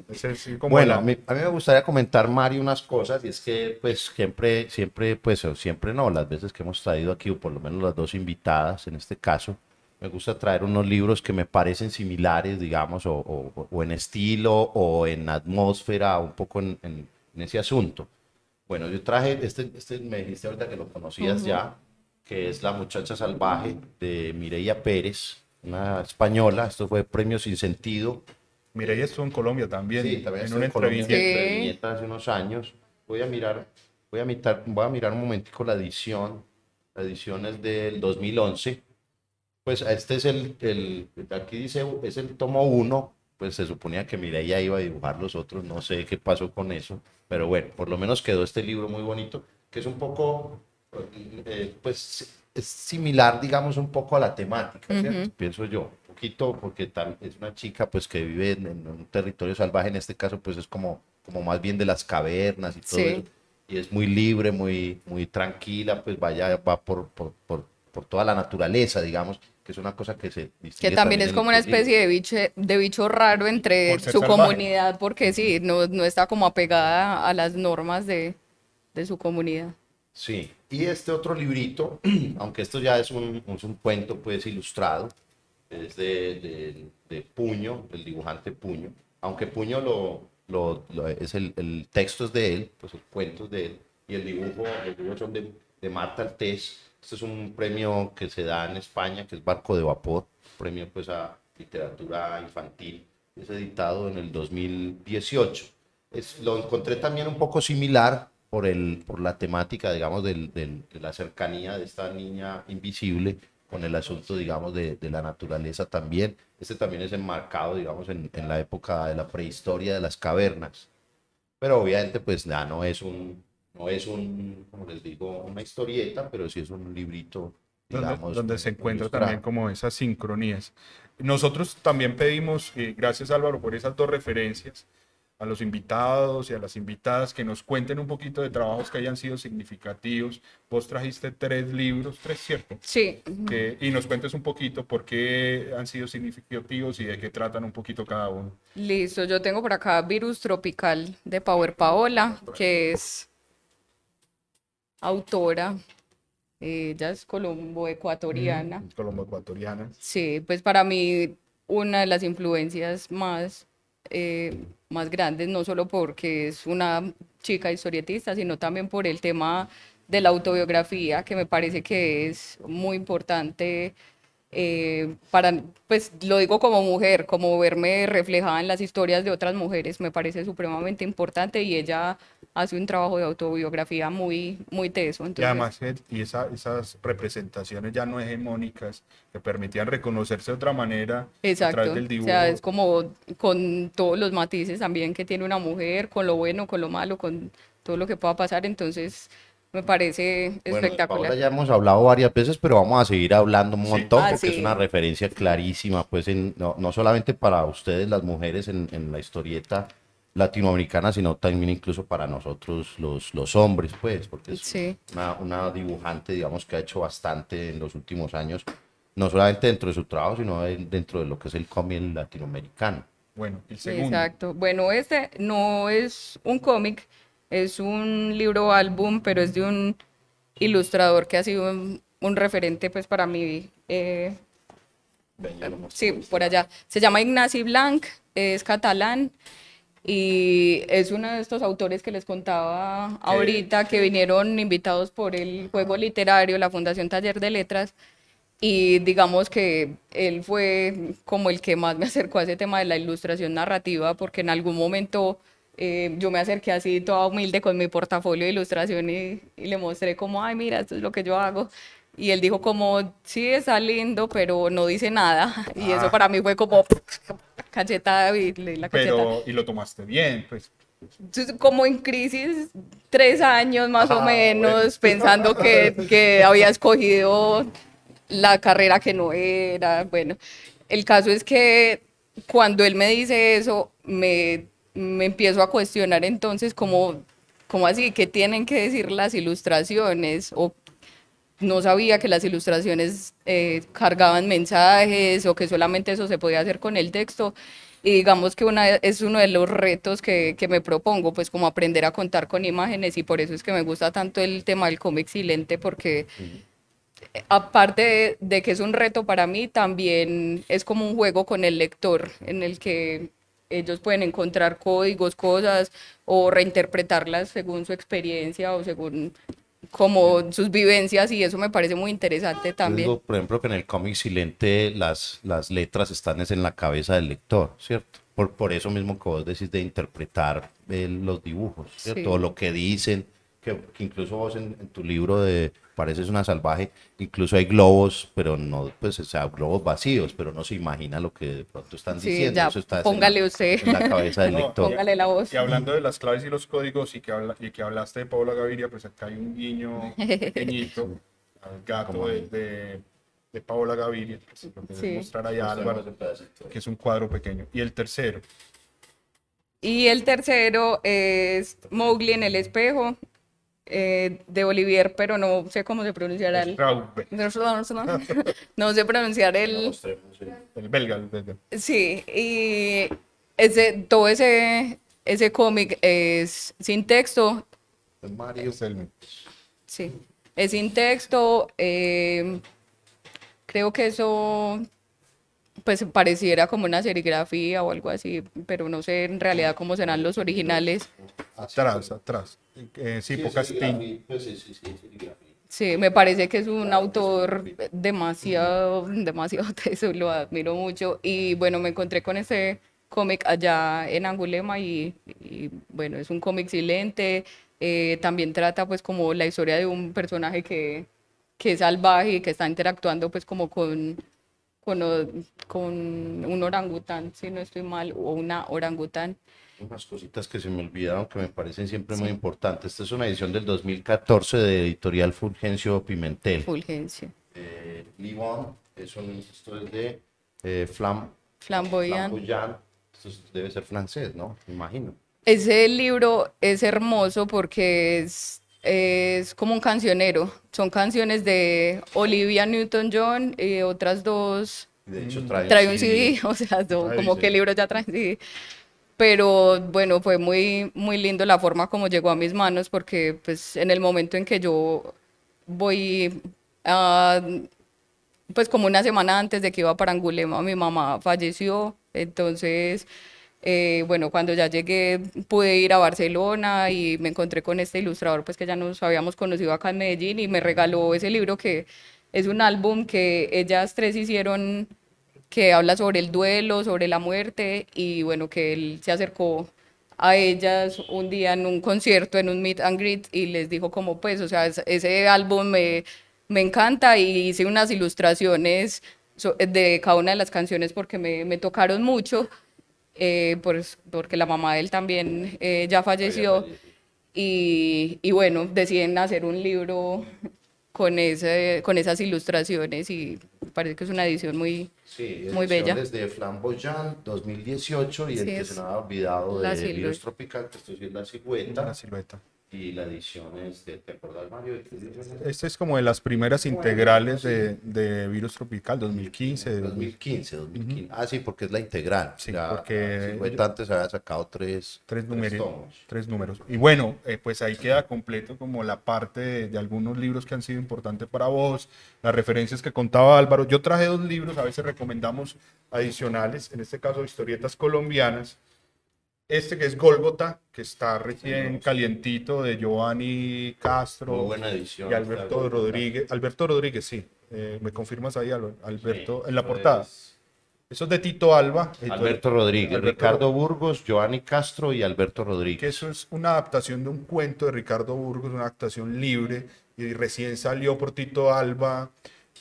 Ese es como Bueno, la... a mí me gustaría comentar, Mario, unas cosas, y es que, pues, pues, o siempre no, las veces que hemos traído aquí, o por lo menos las dos invitadas, en este caso, me gusta traer unos libros que me parecen similares, digamos, o en estilo, o en atmósfera, un poco en ese asunto. Bueno, yo traje, me dijiste ahorita que lo conocías Ujú. ya, que es La muchacha salvaje de Mireia Pérez, una española. Esto fue Premio Sin Sentido Mireia estuvo en Colombia también, Sí, también en estuve una en Colombia entrevista. entre Sí. viñetas hace unos años. Voy a mirar un momentico la edición. La edición es del 2011. Pues este es aquí dice, es el tomo uno. Pues se suponía que Mireia iba a dibujar los otros, no sé qué pasó con eso, pero bueno, por lo menos quedó este libro muy bonito, que es un poco, pues es similar, digamos, un poco a la temática, ¿cierto? Ujú. Pienso yo, un poquito, porque tal, es una chica pues que vive en un territorio salvaje, en este caso pues es como más bien de las cavernas y todo eso, Sí. y es muy libre, muy tranquila, pues va por toda la naturaleza, digamos, que es una cosa que se Que distingue también también es en como una el libro. especie de bicho raro Por entre ser su salvaje. comunidad, porque sí, no está como apegada a las normas de su comunidad. Sí, y este otro librito, aunque esto ya es un cuento pues ilustrado, es de Puño, el dibujante Puño, aunque Puño es el texto es de él, pues el cuento es de él, y los dibujos son de Marta Altés. Este es un premio que se da en España, que es Barco de Vapor, premio pues a literatura infantil, es editado en el 2018. Lo encontré también un poco similar por la temática, digamos, de la cercanía de esta niña invisible con el asunto, digamos, de la naturaleza también. Este también es enmarcado, digamos, en la época de la prehistoria de las cavernas. Pero obviamente, pues nada, no es un, como les digo, una historieta, pero sí es un librito, digamos, Donde se muy encuentra también ilustrado. como esas sincronías. Nosotros también pedimos, gracias Álvaro por esas dos referencias, a los invitados y a las invitadas que nos cuenten un poquito de trabajos que hayan sido significativos. Vos trajiste 3 libros, 3, ¿cierto? Sí, Y nos cuentes un poquito por qué han sido significativos y de qué tratan un poquito cada uno. listo. Yo tengo por acá Virus Tropical de Power Paola, que es autora, ella es colombo-ecuatoriana. Colombo ecuatoriana. Sí, pues para mí una de las influencias más grandes, no solo porque es una chica historietista, sino también por el tema de la autobiografía, que me parece que es muy importante pues lo digo como mujer, como verme reflejada en las historias de otras mujeres, me parece supremamente importante y ella hace un trabajo de autobiografía muy teso, Y entonces, además, esas representaciones ya no hegemónicas que permitían reconocerse de otra manera a través exacto, del o sea, es dibujo. como con todos los matices también que tiene una mujer, con lo bueno, con lo malo, con todo lo que pueda pasar, entonces me parece Bueno, de Paola espectacular. ya hemos hablado varias veces, pero vamos a seguir hablando un Sí, montón Ah, porque es una sí, referencia clarísima, pues no solamente para ustedes las mujeres en la historieta latinoamericana, sino también incluso para nosotros los hombres, pues, porque es sí, una dibujante, digamos, que ha hecho bastante en los últimos años, no solamente dentro de su trabajo, sino dentro de lo que es el cómic latinoamericano. bueno, el segundo. exacto. Bueno, este no es un cómic, es un libro álbum, pero es de un ilustrador que ha sido un referente pues para mí, Ven, yo lo sí, muestro, por allá. Se llama Ignasi Blanc, es catalán y es uno de estos autores que les contaba ahorita que vinieron invitados por el Juego Literario, la Fundación Taller de Letras. Y digamos que él fue como el que más me acercó a ese tema de la ilustración narrativa, porque en algún momento yo me acerqué así toda humilde con mi portafolio de ilustración y le mostré como, ay, mira, esto es lo que yo hago. Y él dijo como, sí, está lindo, pero no dice nada. Y eso Ah, para mí fue como cachetada y le di la cacheta. pero, y lo tomaste bien, pues. Entonces, como en crisis, 3 años más o Ah, bueno. menos, pensando que había escogido la carrera que no era. Bueno, el caso es que cuando él me dice eso, me empiezo a cuestionar entonces cómo así, qué tienen que decir las ilustraciones, o no sabía que las ilustraciones cargaban mensajes o que solamente eso se podía hacer con el texto. Y digamos que es uno de los retos que me propongo, pues como aprender a contar con imágenes y por eso es que me gusta tanto el tema del cómic silente porque aparte de que es un reto para mí, también es como un juego con el lector en el que ellos pueden encontrar códigos, cosas o reinterpretarlas según su experiencia o según como sus vivencias y eso me parece muy interesante Yo también. digo, por ejemplo, que en el cómic silente las letras están es en la cabeza del lector, ¿cierto? Por eso mismo que vos decís de interpretar los dibujos, ¿cierto? Sí. O lo que dicen, que incluso vos en tu libro de Pareces una salvaje, incluso hay globos, pero no, pues, o sea, globos vacíos, pero no se imagina lo que de pronto están Sí, diciendo, ya, eso está póngale usted, en la cabeza del No, lector. póngale la voz. Y hablando de las claves y los códigos y que hablaste de Paola Gaviria, pues acá hay un guiño pequeñito al gato de Paola Gaviria. Pues, lo que Sí. les mostrar allá a Álvaro, que es un cuadro pequeño. Y el tercero, Y el tercero es Mowgli en el espejo, de Olivier, pero no sé cómo se pronunciará el... Straube, No sé pronunciar el... el belga, el belga. Sí, y todo ese cómic es sin texto, Mario. Es el- sí, es sin texto, creo que eso pues pareciera como una serigrafía o algo así, pero no sé en realidad cómo serán los originales. atrás. Sí, pocas tintas. Pues sí, sí, sí, serigrafía. Sí, me parece que es un autor demasiado, demasiado teso, lo admiro mucho. Y bueno, me encontré con ese cómic allá en Angulema y, bueno, es un cómic silente. También trata pues como la historia de un personaje que es salvaje y que está interactuando pues como con un orangután, si no estoy mal, o una orangután. Unas cositas que se me olvidaron que me parecen siempre muy importantes. Esta es una edición del 2014 de Editorial Fulgencio Pimentel. Fulgencio. Livon, esto es de Flamboyant. Flamboyant. Debe ser francés, ¿no? Me imagino. Ese libro es hermoso porque es como un cancionero. Son canciones de Olivia Newton-John y otras dos. De hecho, Trae un CD, o sea, como que el libro ya trae CD. Pero bueno, fue muy, muy lindo la forma como llegó a mis manos porque pues en el momento en que yo voy a, pues como una semana antes de que iba para Angulema, mi mamá falleció. Entonces, bueno, cuando ya llegué pude ir a Barcelona y me encontré con este ilustrador pues que ya nos habíamos conocido acá en Medellín y me regaló ese libro que es un álbum que ellas tres hicieron que habla sobre el duelo, sobre la muerte y bueno, que él se acercó a ellas un día en un concierto, en un meet and greet y les dijo como pues, o sea, ese álbum me encanta y hice unas ilustraciones de cada una de las canciones porque me tocaron mucho, pues, porque la mamá de él también ya falleció y bueno, deciden hacer un libro con esas ilustraciones y parece que es una edición muy, Sí, muy bella. ediciones de Flamboyant 2018 y el Sí, que es se nos ha olvidado la de silueta. Virus Tropical, que esto sí es la La silueta, silueta. y la edición es de, ¿te acordás, Mario? ¿De qué edición es? Este es como de las primeras integrales de Virus Tropical, 2015. 2015, 2015. Ah, sí, porque es la integral. Sí, La porque silueta antes había sacado tres tomos. tres números. Y bueno, pues ahí queda completo como la parte de algunos libros que han sido importantes para vos, las referencias que contaba Álvaro. Yo traje dos libros, a veces recomendamos adicionales, en este caso historietas colombianas. Este que es Gólgota, que está recién calientito, de Giovanni Castro Muy buena edición. y Alberto Rodríguez. Alberto Rodríguez, sí. ¿Me confirmas ahí, Alberto, en la portada? Eso es de Tito Alba. Alberto Rodríguez, Ricardo Burgos, Giovanni Castro y Alberto Que Rodríguez. eso es una adaptación de un cuento de Ricardo Burgos, una adaptación libre, y recién salió por Tito Alba,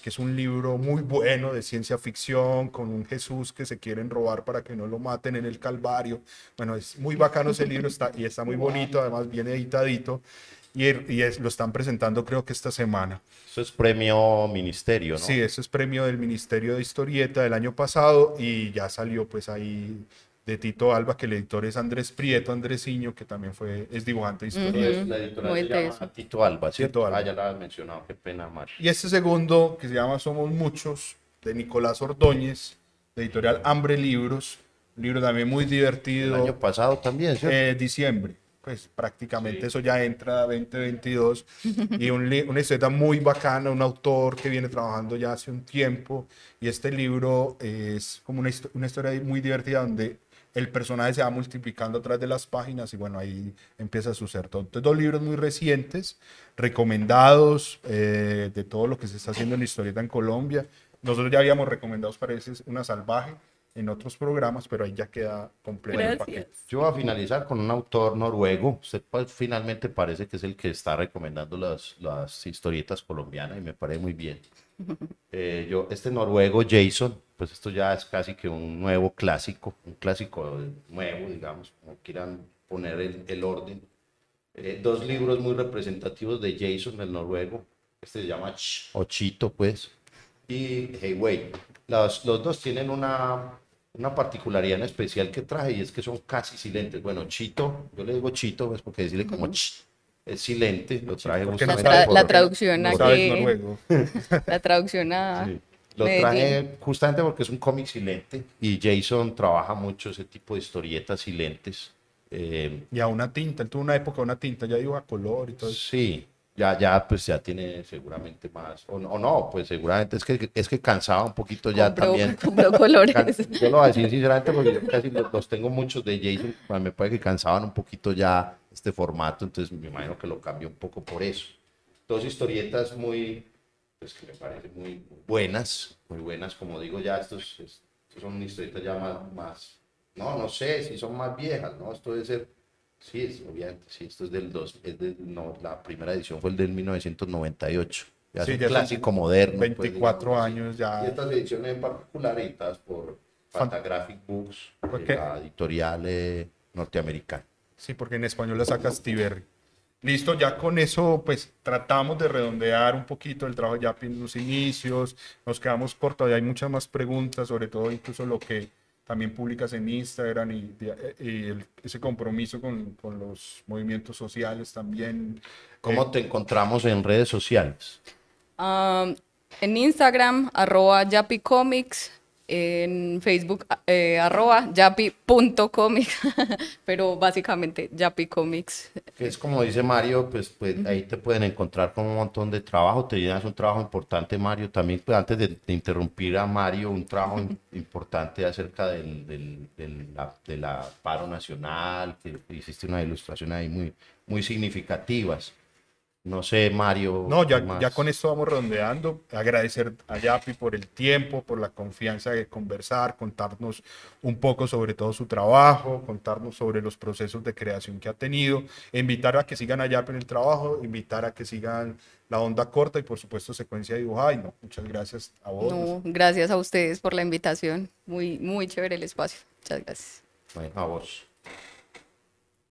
que es un libro muy bueno de ciencia ficción, con un Jesús que se quieren robar para que no lo maten en el Calvario. Bueno, es muy bacano ese libro y está muy bonito, además bien editadito, lo están presentando creo que esta semana. Eso es premio ministerio, ¿no? Sí, eso es premio del Ministerio de Historieta del año pasado y ya salió pues ahí de Tito Alba, que el editor es Andrés Prieto, Andresiño, que también es dibujante de historieta. La editorial Muy se llama teso. Tito Alba, ¿cierto? Tito Alba. Ah, ya la has mencionado, qué pena, Mario. Y este segundo, que se llama Somos Muchos, de Nicolás Ordóñez, de editorial Hambre Libros, un libro también muy El divertido, año pasado también, ¿cierto? diciembre, pues prácticamente eso ya entra a 2022, y una historieta muy bacana, un autor que viene trabajando ya hace un tiempo, y este libro es como una historia muy divertida donde el personaje se va multiplicando atrás de las páginas y bueno, ahí empieza a suceder todo. Entonces, 2 libros muy recientes, recomendados de todo lo que se está haciendo en la historieta en Colombia. Nosotros ya habíamos recomendado, parece, Una Salvaje en otros programas, pero ahí ya queda completo el paquete. Gracias. Yo voy a finalizar con un autor noruego. Usted pues, finalmente parece que es el que está recomendando las historietas colombianas y me parece muy bien. Este noruego, Jason, pues esto ya es casi que un nuevo clásico, un clásico nuevo, digamos, como quieran poner el orden. 2 libros muy representativos de Jason, el noruego. Este se llama o Chito, pues, y Hey Wey. Los dos tienen una particularidad en especial que traje y es que son casi silentes. Bueno, Chito, yo le digo Chito, pues porque decirle como ch, es silente, lo traje porque no justamente sabe- La por... traducción No a sabes que, noruego. la traducción a Sí. Lo Medellín. traje justamente porque es un cómic silente y Jason trabaja mucho ese tipo de historietas silentes. Y a una tinta, él tuvo una época, una tinta, ya digo a color y todo eso. Sí, pues ya tiene seguramente más, o no, pues seguramente es que cansaba un poquito ya también. Compró colores. Yo lo voy a decir sinceramente porque yo casi los tengo muchos de Jason, pues me parece que cansaban un poquito ya este formato, entonces me imagino que lo cambió un poco por eso. 2 historietas pues que me parecen muy buenas, como digo ya, estos son historietas ya no sé si son más viejas, ¿no? Esto debe ser, sí, obviamente, sí, esto es no, la primera edición fue el del 1998. Ya Sí, es un ya son clásico moderno. 24 digamos, años y ya. estas ediciones en particular editadas por Fantagraphic Books, Porque, la editorial norteamericana. sí, porque en español la saca Stiberry. Listo, ya con eso pues tratamos de redondear un poquito el trabajo ya en los inicios, nos quedamos cortos, y hay muchas más preguntas, sobre todo incluso lo que también publicas en Instagram y ese compromiso con los movimientos sociales también. ¿Cómo te encontramos en redes sociales? Ah, en Instagram, @yapicomics, en Facebook, @yapi.comics, pero básicamente Yapicomics. Que es como dice Mario, pues ahí te pueden encontrar con un montón de trabajo. Te llevas un trabajo importante, Mario. También, pues, antes de interrumpir a Mario, un trabajo importante acerca de la paro nacional, que hiciste una ilustración ahí muy significativas. No sé, Mario, No, ¿qué ya más? con esto vamos redondeando. Agradecer a Yapi por el tiempo, por la confianza de conversar, contarnos un poco sobre todo su trabajo, contarnos sobre los procesos de creación que ha tenido, e invitar a que sigan a Yapi en el trabajo, invitar a que sigan La Onda Corta y por supuesto Secuencia Dibujada. Y no, muchas gracias a vos. No, gracias a ustedes por la invitación. Muy, muy chévere el espacio. Muchas gracias. Bueno, a vos.